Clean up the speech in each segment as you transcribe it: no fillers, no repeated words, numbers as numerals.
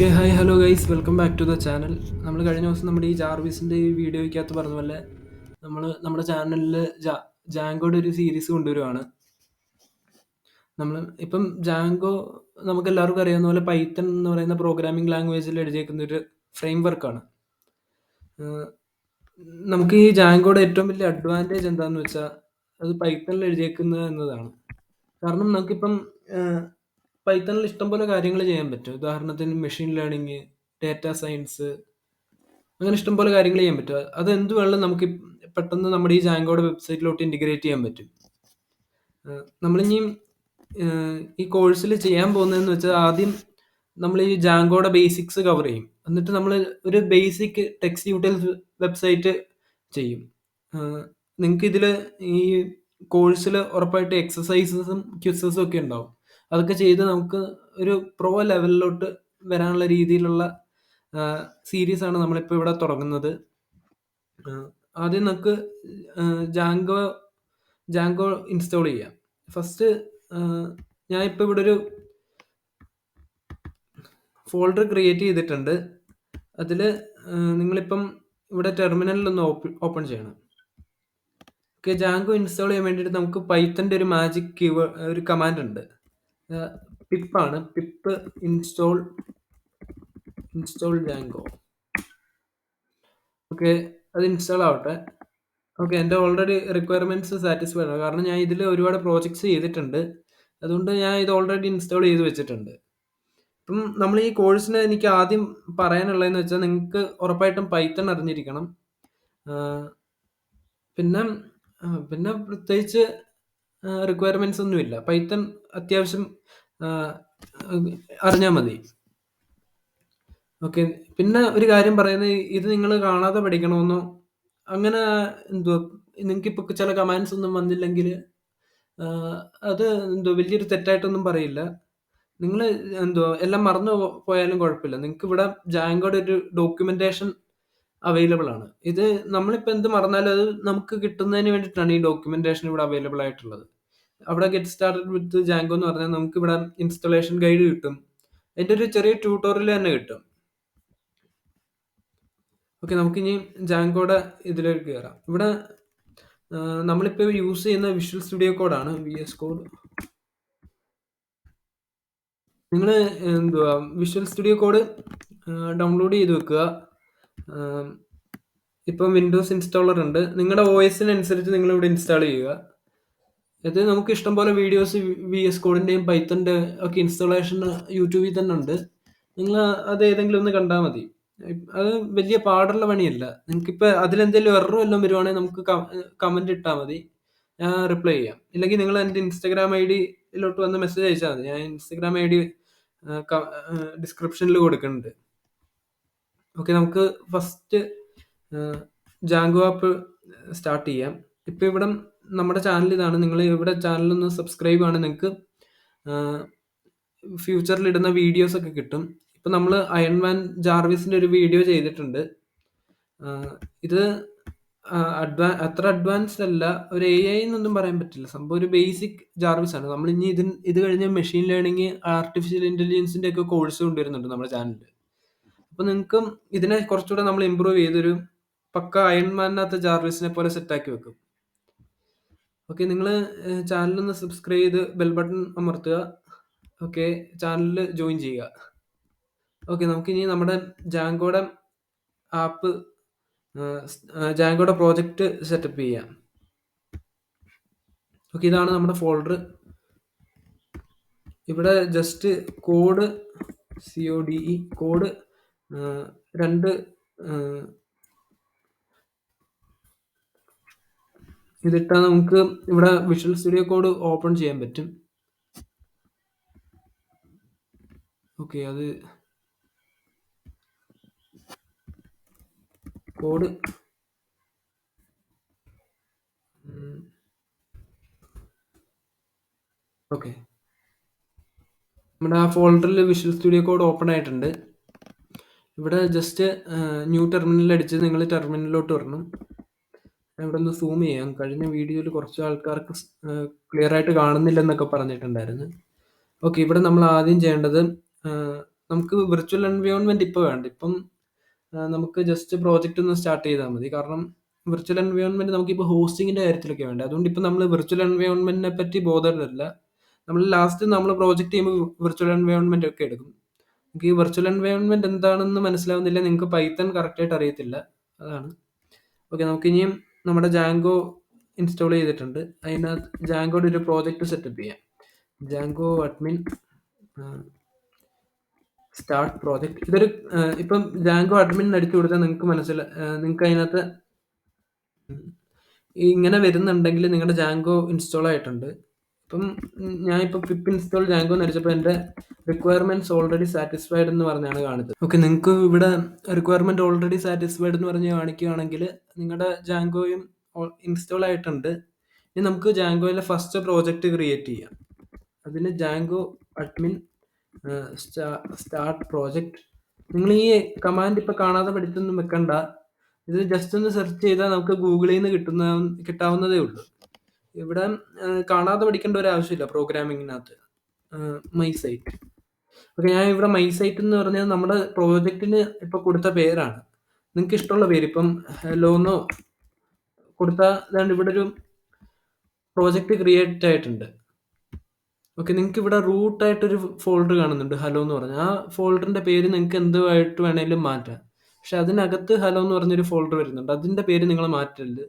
Okay hi hello guys welcome back to the channel. നമ്മൾ കഴിഞ്ഞ ദിവസം നമ്മുടെ ഈ ജാർവിസിൻ്റെ ഈ വീഡിയോയ്ക്കകത്ത് പറഞ്ഞ പോലെ നമ്മുടെ ചാനലിൽ ജാങ്കോയുടെ ഒരു സീരീസ് കൊണ്ടുവരുവാണ്. നമ്മൾ ഇപ്പം ജാങ്കോ നമുക്ക് എല്ലാവർക്കും അറിയാവുന്ന പോലെ പൈത്തൺ എന്ന് പറയുന്ന പ്രോഗ്രാമിംഗ് ലാംഗ്വേജിൽ എഴുതിയേക്കുന്ന ഒരു ഫ്രെയിം വർക്കാണ്. നമുക്ക് ഈ ജാങ്കോയുടെ ഏറ്റവും വലിയ അഡ്വാൻറ്റേജ് എന്താണെന്ന് വെച്ചാൽ അത് പൈത്തണിൽ എഴുതിയേക്കുന്നത് എന്നതാണ്. കാരണം നമുക്കിപ്പം പൈത്തണിൽ ഇഷ്ടംപോലെ കാര്യങ്ങൾ ചെയ്യാൻ പറ്റും. ഉദാഹരണത്തിന് മെഷീൻ ലേണിംഗ്, ഡാറ്റ സയൻസ്, അങ്ങനെ ഇഷ്ടംപോലെ കാര്യങ്ങൾ ചെയ്യാൻ പറ്റും. അത് എന്ത് വേണമെങ്കിലും നമുക്ക് പെട്ടെന്ന് നമ്മുടെ ഈ ജാങ്കോയുടെ വെബ്സൈറ്റിലോട്ട് ഇൻറ്റിഗ്രേറ്റ് ചെയ്യാൻ പറ്റും. നമ്മളിനി ഈ കോഴ്സിൽ ചെയ്യാൻ പോകുന്നതെന്ന് വെച്ചാൽ ആദ്യം നമ്മൾ ഈ ജാങ്കോയുടെ ബേസിക്സ് കവർ ചെയ്യും. എന്നിട്ട് നമ്മൾ ഒരു ബേസിക് ടെക്സ്റ്റ് യൂട്ടിൽസ് വെബ്സൈറ്റ് ചെയ്യും. നിങ്ങൾക്ക് ഇതിൽ ഈ കോഴ്സിൽ ഉറപ്പായിട്ട് എക്സസൈസസും ക്വിസസും ഒക്കെ ഉണ്ടാവും. അതൊക്കെ ചെയ്ത് നമുക്ക് ഒരു പ്രോ ലെവലിലോട്ട് വരാനുള്ള രീതിയിലുള്ള സീരീസാണ് നമ്മളിപ്പോൾ ഇവിടെ തുടങ്ങുന്നത്. ആദ്യം നമുക്ക് ജാങ്കോ ഇൻസ്റ്റാൾ ചെയ്യാം. ഫസ്റ്റ് ഞാൻ ഇപ്പോൾ ഇവിടെ ഒരു ഫോൾഡർ ക്രിയേറ്റ് ചെയ്തിട്ടുണ്ട്. അതിൽ നിങ്ങളിപ്പം ഇവിടെ ടെർമിനലിലൊന്ന് ഓപ്പൺ ചെയ്യണം. ഓക്കെ, ജാങ്കോ ഇൻസ്റ്റാൾ ചെയ്യാൻ വേണ്ടിയിട്ട് നമുക്ക് പൈത്തൻ്റെ ഒരു മാജിക് ഒരു കമാൻഡ് ഉണ്ട്. പിപ്പാണ്. Pip install Django. ഓക്കെ, അത് ഇൻസ്റ്റാൾ ആവട്ടെ. ഓക്കെ, എൻ്റെ ഓൾറെഡി റിക്വയർമെൻറ്റ്സ് സാറ്റിസ്ഫൈഡ് ആണ്. കാരണം ഞാൻ ഇതിൽ ഒരുപാട് പ്രോജക്ട്സ് ചെയ്തിട്ടുണ്ട്. അതുകൊണ്ട് ഞാൻ ഇത് ഓൾറെഡി ഇൻസ്റ്റാൾ ചെയ്ത് വെച്ചിട്ടുണ്ട്. ഇപ്പം നമ്മൾ ഈ കോഴ്സിന് എനിക്ക് ആദ്യം പറയാനുള്ളതെന്ന് വെച്ചാൽ നിങ്ങൾക്ക് ഉറപ്പായിട്ടും പൈത്തൺ അറിഞ്ഞിരിക്കണം. പിന്നെ പ്രത്യേകിച്ച് റിക്വയർമെൻറ്റ്സ് ഒന്നുമില്ല. പൈത്തൺ അത്യാവശ്യം അറിഞ്ഞാൽ മതി. ഓക്കെ, പിന്നെ ഒരു കാര്യം പറയുന്നത്, ഇത് നിങ്ങൾ കാണാതെ പഠിക്കണമെന്നോ അങ്ങനെ നിങ്ങൾക്കിപ്പോൾ ചില കമാൻഡ്സ് ഒന്നും വന്നില്ലെങ്കിൽ അത് വലിയൊരു തെറ്റായിട്ടൊന്നും പറയില്ല. നിങ്ങൾ എല്ലാം മറന്നു പോയാലും കുഴപ്പമില്ല. നിങ്ങൾക്ക് ഇവിടെ ജാങ്കോയുടെ ഒരു ഡോക്യുമെന്റേഷൻ അവൈലബിൾ ആണ്. ഇത് നമ്മളിപ്പോൾ എന്ത് മറന്നാലും അത് നമുക്ക് കിട്ടുന്നതിന് വേണ്ടിയിട്ടാണ് ഈ ഡോക്യുമെന്റേഷൻ ഇവിടെ അവൈലബിൾ ആയിട്ടുള്ളത്. അവിടെ ഗെറ്റ് സ്റ്റാർട്ടഡ് വിത്ത് ജാങ്കോ എന്ന് പറഞ്ഞാൽ നമുക്ക് ഇവിടെ ഇൻസ്റ്റലേഷൻ ഗൈഡ് കിട്ടും. അതിൻ്റെ ഒരു ചെറിയ ട്യൂട്ടോറിയൽ തന്നെ കിട്ടും. ഓക്കെ, നമുക്കിനി ജാങ്കോയുടെ ഇതിലേക്ക് കയറാം. ഇവിടെ നമ്മളിപ്പോൾ യൂസ് ചെയ്യുന്ന വിഷ്വൽ സ്റ്റുഡിയോ കോഡാണ്, VS കോഡ്. നിങ്ങൾ വിഷ്വൽ സ്റ്റുഡിയോ കോഡ് ഡൗൺലോഡ് ചെയ്ത് വെക്കുക. ഇപ്പം വിൻഡോസ് ഇൻസ്റ്റാളർ ഉണ്ട്. നിങ്ങളുടെ OS-നനുസരിച്ച് നിങ്ങളിവിടെ ഇൻസ്റ്റാൾ ചെയ്യുക. ഇത് നമുക്ക് ഇഷ്ടംപോലെ വീഡിയോസ് VS കോഡിൻ്റെയും പൈത്തൻ്റെ ഒക്കെ ഇൻസ്റ്റാളേഷൻ യൂട്യൂബിൽ തന്നെ ഉണ്ട്. നിങ്ങൾ അത് ഏതെങ്കിലും ഒന്ന് കണ്ടാൽ മതി. അത് വലിയ പാടുള്ള പണിയല്ല. നിങ്ങൾക്കിപ്പോൾ അതിലെന്തെങ്കിലും എറർ വല്ലതും വരുവാണെങ്കിൽ നമുക്ക് കമൻറ്റ് ഇട്ടാൽ മതി, ഞാൻ റിപ്ലൈ ചെയ്യാം. ഇല്ലെങ്കിൽ നിങ്ങൾ എൻ്റെ ഇൻസ്റ്റാഗ്രാം ID-യിലോട്ട് വന്ന് മെസ്സേജ് അയച്ചാൽ മതി. ഞാൻ ഇൻസ്റ്റാഗ്രാം ID ഡിസ്ക്രിപ്ഷനിൽ കൊടുക്കുന്നുണ്ട്. ഓക്കെ, നമുക്ക് ഫസ്റ്റ് ജാങ്കോ ആപ്പ് സ്റ്റാർട്ട് ചെയ്യാം. ഇപ്പോൾ ഇവിടെ നമ്മുടെ ചാനൽ ഇതാണ്. നിങ്ങൾ ഇവിടെ ചാനലൊന്ന് സബ്സ്ക്രൈബ് ആണ്, നിങ്ങൾക്ക് ഫ്യൂച്ചറിൽ ഇടുന്ന വീഡിയോസ് ഒക്കെ കിട്ടും. ഇപ്പം നമ്മൾ അയൺമാൻ ജാർവിസിൻ്റെ ഒരു വീഡിയോ ചെയ്തിട്ടുണ്ട്. ഇത് അത്ര അഡ്വാൻസ്ഡ് അല്ല, ഒരു AI എന്നൊന്നും പറയാൻ പറ്റില്ല. സംഭവം ഒരു ബേസിക് ജാർവിസ് ആണ്. നമ്മൾ ഇനി ഇത് കഴിഞ്ഞ് മെഷീൻ ലേണിംഗ്, ആർട്ടിഫിഷ്യൽ ഇൻ്റലിജൻസിൻ്റെ ഒക്കെ കോഴ്സ് കൊണ്ടുവരുന്നുണ്ട് നമ്മുടെ ചാനലിൽ. അപ്പോൾ നിങ്ങൾക്കും ഇതിനെ കുറച്ചുകൂടെ നമ്മൾ ഇമ്പ്രൂവ് ചെയ്തൊരു പക്ക അയൺമാനകത്ത് ജാർവിസിനെ പോലെ സെറ്റാക്കി വെക്കും. ഓക്കെ, നിങ്ങൾ ചാനലൊന്ന് സബ്സ്ക്രൈബ് ചെയ്ത് ബെൽ ബട്ടൺ അമർത്തുക. ഓക്കെ, ചാനലിൽ ജോയിൻ ചെയ്യുക. ഓക്കെ, നമുക്കിനി നമ്മുടെ ജാങ്കോയുടെ ആപ്പ്, ജാങ്കോയുടെ പ്രോജക്റ്റ് സെറ്റപ്പ് ചെയ്യാം. ഓക്കെ, ഇതാണ് നമ്മുടെ ഫോൾഡർ. ഇവിടെ ജസ്റ്റ് കോഡ് കോഡ് 2 ഇതിട്ടാൽ നമുക്ക് ഇവിടെ വിഷ്വൽ സ്റ്റുഡിയോ കോഡ് ഓപ്പൺ ചെയ്യാൻ പറ്റും. ഓക്കെ, അത് കോഡ് ഓക്കെ, നമ്മുടെ ആ ഫോൾഡറിൽ വിഷ്വൽ സ്റ്റുഡിയോ കോഡ് ഓപ്പൺ ആയിട്ടുണ്ട്. ഇവിടെ ജസ്റ്റ് ന്യൂ ടെർമിനൽ അടിച്ച് നിങ്ങൾ ടെർമിനലിലോട്ട് വരണം. ഇവിടെ ഒന്ന് സൂം ചെയ്യാം. കഴിഞ്ഞ വീഡിയോയിൽ കുറച്ച് ആൾക്കാർക്ക് ക്ലിയർ ആയിട്ട് കാണുന്നില്ലെന്നൊക്കെ പറഞ്ഞിട്ടുണ്ടായിരുന്നു. ഓക്കെ, ഇവിടെ നമ്മൾ ആദ്യം ചെയ്യേണ്ടത് നമുക്ക് വിർച്വൽ എൻവയോൺമെന്റ് ഇപ്പൊ വേണ്ട. ഇപ്പം നമുക്ക് ജസ്റ്റ് പ്രോജക്റ്റ് ഒന്ന് സ്റ്റാർട്ട് ചെയ്താൽ മതി. കാരണം വിർച്വൽ എൻവയോൺമെന്റ് നമുക്കിപ്പോൾ ഹോസ്റ്റിങ്ങിന്റെ കാര്യത്തിലൊക്കെ വേണ്ട. അതുകൊണ്ട് ഇപ്പൊ നമ്മൾ വിർച്വൽ എൻവയോൺമെന്റിനെ പറ്റി ബോധരല്ല. നമ്മൾ ലാസ്റ്റ് നമ്മൾ പ്രോജക്റ്റ് ചെയ്യുമ്പോൾ വിർച്വൽ എൻവയോൺമെന്റ് ഒക്കെ എടുക്കും. നിങ്ങൾക്ക് ഈ വിർച്വൽ എൻവയോൺമെന്റ് എന്താണെന്ന് മനസ്സിലാവുന്നില്ല, നിങ്ങൾക്ക് പൈത്തൺ കറക്റ്റ് ആയിട്ട് അറിയത്തില്ല, അതാണ്. ഓക്കെ, നമുക്ക് ഇനിയും നമ്മുടെ ജാങ്കോ ഇൻസ്റ്റാൾ ചെയ്തിട്ടുണ്ട്. അതിനകത്ത് ജാങ്കോയുടെ ഒരു പ്രോജക്റ്റ് സെറ്റപ്പ് ചെയ്യാം. Django admin start project. ഇതൊരു ഇപ്പം ജാങ്കോ അഡ്മിൻ അടിച്ചു കൊടുത്താൽ നിങ്ങൾക്ക് അതിനകത്ത് ഇങ്ങനെ വരുന്നുണ്ടെങ്കിൽ നിങ്ങളുടെ ജാങ്കോ ഇൻസ്റ്റാൾ ആയിട്ടുണ്ട്. ഇപ്പം ഞാനിപ്പോൾ പിപ്പ് ഇൻസ്റ്റാൾ ജാങ്കോ എന്ന് അടിച്ചപ്പോൾ എൻ്റെ റിക്വയർമെന്റ്സ് ഓൾറെഡി സാറ്റിസ്ഫൈഡ് എന്ന് പറഞ്ഞാണ് കാണിച്ചത്. ഓക്കെ, നിങ്ങൾക്ക് ഇവിടെ റിക്വയർമെന്റ് ഓൾറെഡി സാറ്റിസ്ഫൈഡ് എന്ന് പറഞ്ഞ് കാണിക്കുകയാണെങ്കിൽ നിങ്ങളുടെ ജാങ്കോയും ഇൻസ്റ്റാൾ ആയിട്ടുണ്ട്. ഇനി നമുക്ക് ജാങ്കോയിലെ ഫസ്റ്റ് പ്രോജക്റ്റ് ക്രിയേറ്റ് ചെയ്യാം. അതിന് ജാങ്കോ അഡ്മിൻ സ്റ്റാർട്ട് പ്രോജക്റ്റ്. നിങ്ങൾ ഈ കമാൻഡ് ഇപ്പൊ കാണാതെ പഠിച്ചൊന്നും വെക്കണ്ട. ഇത് ജസ്റ്റ് ഒന്ന് സെർച്ച് ചെയ്താൽ നമുക്ക് ഗൂഗിളിൽ നിന്ന് കിട്ടാവുന്നതേ ഉള്ളൂ. ഇവിടെ കാണാതെ പഠിക്കേണ്ട ഒരു ആവശ്യമില്ല പ്രോഗ്രാമിങ്ങിനകത്ത്. My site. ഓക്കെ, ഞാൻ ഇവിടെ മൈ സൈറ്റ് എന്ന് പറഞ്ഞാൽ നമ്മുടെ പ്രോജക്റ്റിന് ഇപ്പൊ കൊടുത്ത പേരാണ്. നിങ്ങൾക്ക് ഇഷ്ടമുള്ള പേര് ഇപ്പം ഹലോന്നോ കൊടുത്താൽ ഇവിടെ ഒരു പ്രോജക്റ്റ് ക്രിയേറ്റ് ആയിട്ടുണ്ട്. ഓക്കെ, നിങ്ങൾക്ക് ഇവിടെ റൂട്ടായിട്ടൊരു ഫോൾഡർ കാണുന്നുണ്ട്, ഹലോ എന്ന് പറഞ്ഞാൽ. ആ ഫോൾഡറിന്റെ പേര് നിങ്ങൾക്ക് എന്തുമായിട്ട് വേണേലും മാറ്റാം. പക്ഷെ അതിനകത്ത് ഹലോ എന്ന് പറഞ്ഞൊരു ഫോൾഡർ വരുന്നുണ്ട്. അതിന്റെ പേര് നിങ്ങൾ മാറ്റരുത്.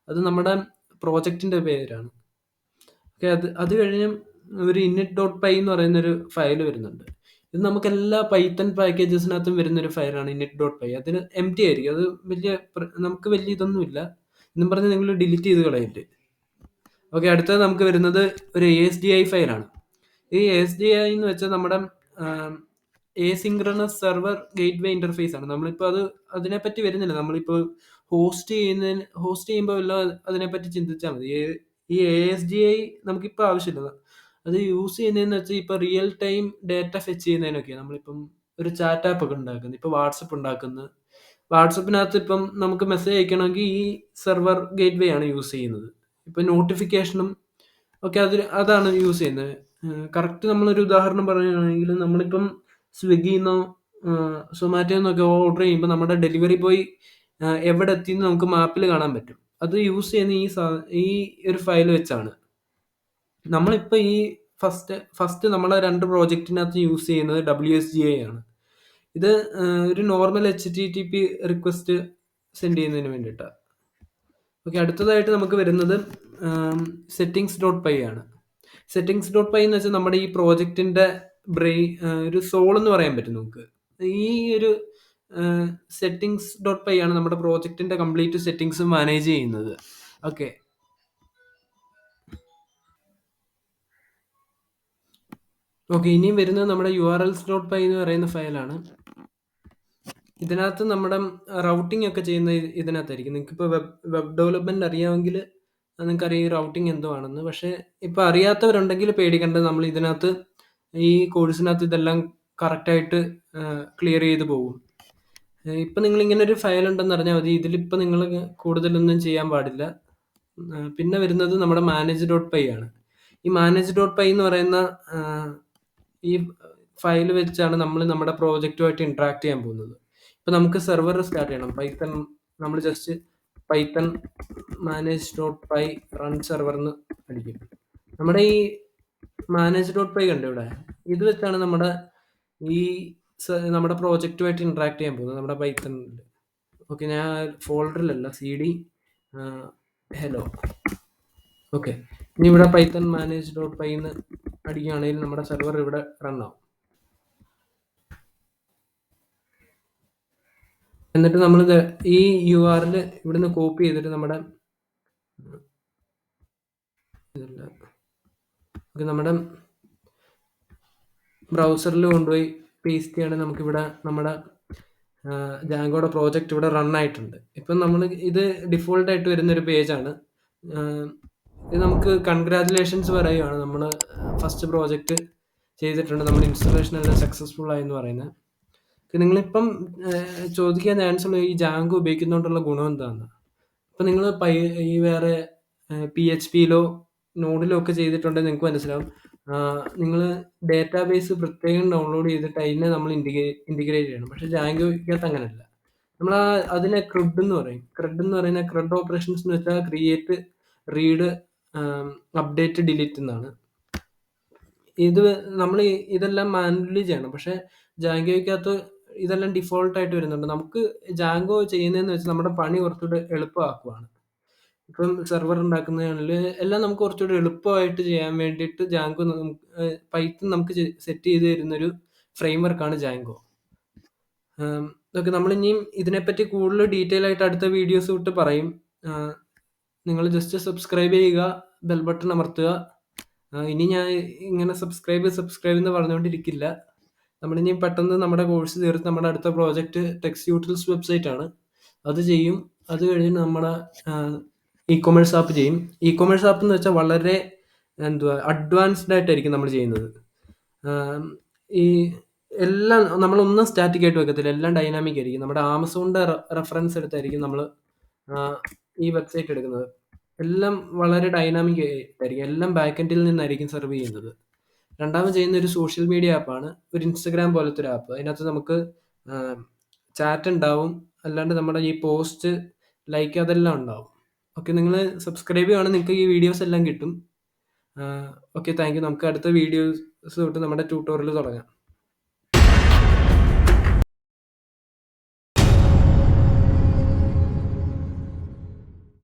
അത് നമ്മുടെ പ്രോജക്റ്റിന്റെ പേരാണ്. ഓക്കെ, അത് കഴിഞ്ഞ് ഒരു init.py എന്ന് പറയുന്നൊരു ഫയൽ വരുന്നുണ്ട്. ഇത് നമുക്ക് എല്ലാ പൈത്തൺ പാക്കേജസിനകത്തും വരുന്നൊരു ഫയലാണ് init.py. അതിന് എം ടി ആയിരിക്കും. അത് നമുക്ക് വലിയ ഇതൊന്നുമില്ല എന്നും പറഞ്ഞ് നിങ്ങൾ ഡിലീറ്റ് ചെയ്ത് കളയിട്ട്. ഓക്കെ, അടുത്തത് നമുക്ക് വരുന്നത് ഒരു ASDI ഫയലാണ്. ഈ ASDI എന്ന് വെച്ചാൽ നമ്മുടെ എസിൻക്രണസ് സെർവർ ഗേറ്റ്വേ ഇന്റർഫേസ് ആണ്. നമ്മളിപ്പോൾ അതിനെപ്പറ്റി വരുന്നില്ല. നമ്മളിപ്പോൾ ഹോസ്റ്റ് ചെയ്യുമ്പോൾ എല്ലാം അതിനെപ്പറ്റി ചിന്തിച്ചാൽ മതി. ഈ ASDI നമുക്കിപ്പോൾ ആവശ്യമില്ല. അത് യൂസ് ചെയ്യുന്നതെന്ന് വെച്ചാൽ ഇപ്പോൾ റിയൽ ടൈം ഡേറ്റ ഫെച്ച് ചെയ്യുന്നതിനൊക്കെയാണ്. നമ്മളിപ്പം ഒരു ചാറ്റ് ആപ്പ് ഒക്കെ ഉണ്ടാക്കുന്നത്, ഇപ്പോൾ വാട്സപ്പ് ഉണ്ടാക്കുന്നത്. വാട്സപ്പിനകത്ത് ഇപ്പം നമുക്ക് മെസ്സേജ് അയക്കണമെങ്കിൽ ഈ സെർവർ ഗേറ്റ്വേ ആണ് യൂസ് ചെയ്യുന്നത്. ഇപ്പൊ നോട്ടിഫിക്കേഷനും ഒക്കെ അതാണ് യൂസ് ചെയ്യുന്നത്. കറക്റ്റ് നമ്മളൊരു ഉദാഹരണം പറയുകയാണെങ്കിൽ നമ്മളിപ്പം സ്വിഗ്ഗിന്നോ സൊമാറ്റോന്നോ ഒക്കെ ഓർഡർ ചെയ്യുമ്പോൾ നമ്മുടെ ഡെലിവറി ബോയ് എവിടെ എത്തിയെന്ന് നമുക്ക് മാപ്പിൽ കാണാൻ പറ്റും. അത് യൂസ് ചെയ്യുന്ന ഈ ഒരു ഫയൽ വെച്ചാണ്. നമ്മളിപ്പോൾ ഈ ഫസ്റ്റ് നമ്മളെ 2 പ്രോജക്റ്റിനകത്ത് യൂസ് ചെയ്യുന്നത് WSGI ആണ്. ഇത് ഒരു നോർമൽ HTTP റിക്വസ്റ്റ് സെൻഡ് ചെയ്യുന്നതിന് വേണ്ടിയിട്ടാണ്. ഓക്കെ, അടുത്തതായിട്ട് നമുക്ക് വരുന്നത് settings.py ആണ്. settings.py എന്ന് വെച്ചാൽ നമ്മുടെ ഈ പ്രോജക്റ്റിന്റെ ഒരു സോൾ എന്ന് പറയാൻ പറ്റും നമുക്ക്. ഈ ഒരു settings.py ആണ് നമ്മുടെ പ്രോജക്റ്റിന്റെ കംപ്ലീറ്റ് സെറ്റിങ്സ് മാനേജ് ചെയ്യുന്നത്. ഓക്കെ, ഇനിയും വരുന്നത് നമ്മുടെ urls.py എന്ന് പറയുന്ന ഫയലാണ്. ഇതിനകത്ത് നമ്മുടെ റൗട്ടിംഗ് ഒക്കെ ചെയ്യുന്ന ഇതിനകത്തായിരിക്കും. നിങ്ങൾക്കിപ്പോൾ വെബ് ഡെവലപ്മെന്റ് അറിയാമെങ്കിൽ നിങ്ങൾക്കറിയാം ഈ റൗട്ടിംഗ് എന്തോ ആണെന്ന്. പക്ഷെ ഇപ്പൊ അറിയാത്തവരുണ്ടെങ്കിൽ പേടിക്കേണ്ടത്, നമ്മൾ ഇതിനകത്ത് ഈ കോഴ്സിനകത്ത് ഇതെല്ലാം കറക്റ്റായിട്ട് ക്ലിയർ ചെയ്ത് പോകും. ഇപ്പൊ നിങ്ങൾ ഇങ്ങനെ ഒരു ഫയൽ ഉണ്ടെന്ന് അറിഞ്ഞാൽ മതി. ഇതിലിപ്പോൾ നിങ്ങൾ കൂടുതലൊന്നും ചെയ്യാൻ പാടില്ല. പിന്നെ വരുന്നത് നമ്മുടെ manage.py ആണ്. ഈ manage.py എന്ന് പറയുന്ന ഈ ഫയൽ വെച്ചാണ് നമ്മൾ നമ്മുടെ പ്രോജക്റ്റുമായിട്ട് ഇന്ററാക്ട് ചെയ്യാൻ പോകുന്നത്. ഇപ്പൊ നമുക്ക് സെർവർ സ്റ്റാർട്ട് ചെയ്യണം. പൈത്തൺ നമ്മൾ just Python manage.py run server എന്ന് അടിക്കും. നമ്മുടെ ഈ manage.py കണ്ടു ഇവിടെ, ഇത് വെച്ചാണ് നമ്മുടെ പ്രോജക്റ്റുമായിട്ട് ഇന്ററാക്ട് ചെയ്യാൻ പോകുന്നത് നമ്മുടെ പൈത്തണിൽ. ഓക്കെ, ഞാൻ ഫോൾഡറിലല്ല CD ഹലോ. ഓക്കെ, ഇനി ഇവിടെ പൈത്തൺ manage.py എന്ന് അടിക്കുകയാണെങ്കിൽ നമ്മുടെ സെർവർ ഇവിടെ റൺ ആവും. എന്നിട്ട് നമ്മൾ ഈ URL ഇവിടുന്ന് കോപ്പി ചെയ്തിട്ട് നമ്മുടെ ബ്രൗസറിൽ കൊണ്ടുപോയി പേസ്റ്റ് ചെയ്യണമെങ്കിൽ നമുക്കിവിടെ നമ്മുടെ ജാങ്കോയുടെ പ്രോജക്റ്റ് ഇവിടെ റൺ ആയിട്ടുണ്ട്. ഇപ്പം നമ്മൾ ഇത് ഡിഫോൾട്ട് ആയിട്ട് വരുന്നൊരു പേജാണ്. ഇത് നമുക്ക് കൺഗ്രാജുലേഷൻസ് പറയുകയാണ്. നമ്മൾ ഫസ്റ്റ് പ്രോജക്റ്റ് ചെയ്തിട്ടുണ്ട്, നമ്മൾ ഇൻസ്റ്റലേഷൻ എല്ലാം സക്സസ്ഫുൾ ആയി എന്ന് പറയുന്നത്. നിങ്ങളിപ്പം ചോദിക്കാൻ ചാൻസ് ഉള്ള ഈ ജാങ്കോ ഉപയോഗിക്കുന്നതുകൊണ്ടുള്ള ഗുണം എന്താണെന്ന്. ഇപ്പം നിങ്ങൾ ഈ വേറെ PHPയിലോ നോഡിലോ ഒക്കെ ചെയ്തിട്ടുണ്ടെങ്കിൽ നിങ്ങൾക്ക് മനസ്സിലാവും. നിങ്ങൾ ഡാറ്റാബേസ് പ്രത്യേകം ഡൗൺലോഡ് ചെയ്തിട്ട് അതിനെ നമ്മൾ ഇൻറ്റിഗ്രേറ്റ് ചെയ്യണം. പക്ഷേ ജാങ്കോയ്ക്കകത്ത് അങ്ങനെയല്ല. നമ്മൾ അതിനെ ക്രെഡ് എന്ന് പറയും. ക്രെഡ് എന്ന് പറയുന്ന ക്രെഡ് ഓപ്പറേഷൻസ് എന്ന് വെച്ചാൽ ക്രിയേറ്റ്, റീഡ്, അപ്ഡേറ്റ്, ഡിലീറ്റ് എന്നാണ്. ഇത് നമ്മൾ ഇതെല്ലാം മാനുവലി ചെയ്യണം. പക്ഷേ ജാങ്കോയ്ക്കകത്ത് ഇതെല്ലാം ഡിഫോൾട്ട് ആയിട്ട് വരുന്നുണ്ട്. നമുക്ക് ജാങ്കോ ചെയ്യുന്നതെന്ന് വെച്ചാൽ നമ്മുടെ പണി കുറച്ചുകൂടെ എളുപ്പമാക്കുവാണ്. ഇപ്പം സെർവർ ഉണ്ടാക്കുന്നതിൽ എല്ലാം നമുക്ക് കുറച്ചുകൂടി എളുപ്പമായിട്ട് ചെയ്യാൻ വേണ്ടിയിട്ട് ജാങ്കോ പൈത്തൺ നമുക്ക് സെറ്റ് ചെയ്ത് തരുന്നൊരു ഫ്രെയിം വർക്കാണ് ജാങ്കോ. ഓക്കെ, നമ്മളിനിയും ഇതിനെപ്പറ്റി കൂടുതൽ ഡീറ്റെയിൽ ആയിട്ട് അടുത്ത വീഡിയോസ് വിട്ട് പറയും. നിങ്ങൾ ജസ്റ്റ് സബ്സ്ക്രൈബ് ചെയ്യുക, ബെൽ ബട്ടൺ അമർത്തുക. ഇനി ഞാൻ ഇങ്ങനെ സബ്സ്ക്രൈബ് എന്ന് പറഞ്ഞുകൊണ്ടിരിക്കില്ല. നമ്മളിനി പെട്ടെന്ന് നമ്മുടെ കോഴ്സ് തീർത്ത് നമ്മുടെ അടുത്ത പ്രോജക്റ്റ് ടെക്സ്റ്റ് യൂട്ടിൽസ് വെബ്സൈറ്റ് ആണ്. അത് ചെയ്യും. അത് കഴിഞ്ഞ് നമ്മുടെ ഇ-കൊമേഴ്സ് ആപ്പ് ചെയ്യും. ഇ-കൊമേഴ്സ് ആപ്പ് എന്ന് വെച്ചാൽ വളരെ അഡ്വാൻസ്ഡ് ആയിട്ടായിരിക്കും നമ്മൾ ചെയ്യുന്നത്. ഈ എല്ലാം നമ്മളൊന്നും സ്റ്റാറ്റിക് ആയിട്ട് വെക്കത്തില്ല, എല്ലാം ഡൈനാമിക് ആയിരിക്കും. നമ്മുടെ ആമസോണിന്റെ റെഫറൻസ് എടുത്തായിരിക്കും നമ്മൾ ഈ വെബ്സൈറ്റ് എടുക്കുന്നത്. എല്ലാം വളരെ ഡൈനാമിക് ആയിരിക്കും. എല്ലാം ബാക്ക് എൻഡിൽ നിന്നായിരിക്കും സെർവ് ചെയ്യുന്നത്. രണ്ടാമത് ചെയ്യുന്ന ഒരു സോഷ്യൽ മീഡിയ ആപ്പാണ്, ഒരു ഇൻസ്റ്റഗ്രാം പോലത്തെ ഒരു ആപ്പ്. അതിനകത്ത് നമുക്ക് ചാറ്റ് ഉണ്ടാവും, അല്ലാണ്ട് നമ്മുടെ ഈ പോസ്റ്റ്, ലൈക്ക്, അതെല്ലാം ഉണ്ടാവും. ഓക്കെ, നിങ്ങൾ സബ്സ്ക്രൈബ് ചെയ്യുകയാണെങ്കിൽ നിങ്ങൾക്ക് ഈ വീഡിയോസ് എല്ലാം കിട്ടും. Okay, thank you. നമുക്ക് അടുത്ത വീഡിയോസ് തൊട്ട് നമ്മുടെ ട്യൂട്ടോറിയൽ തുടങ്ങാം.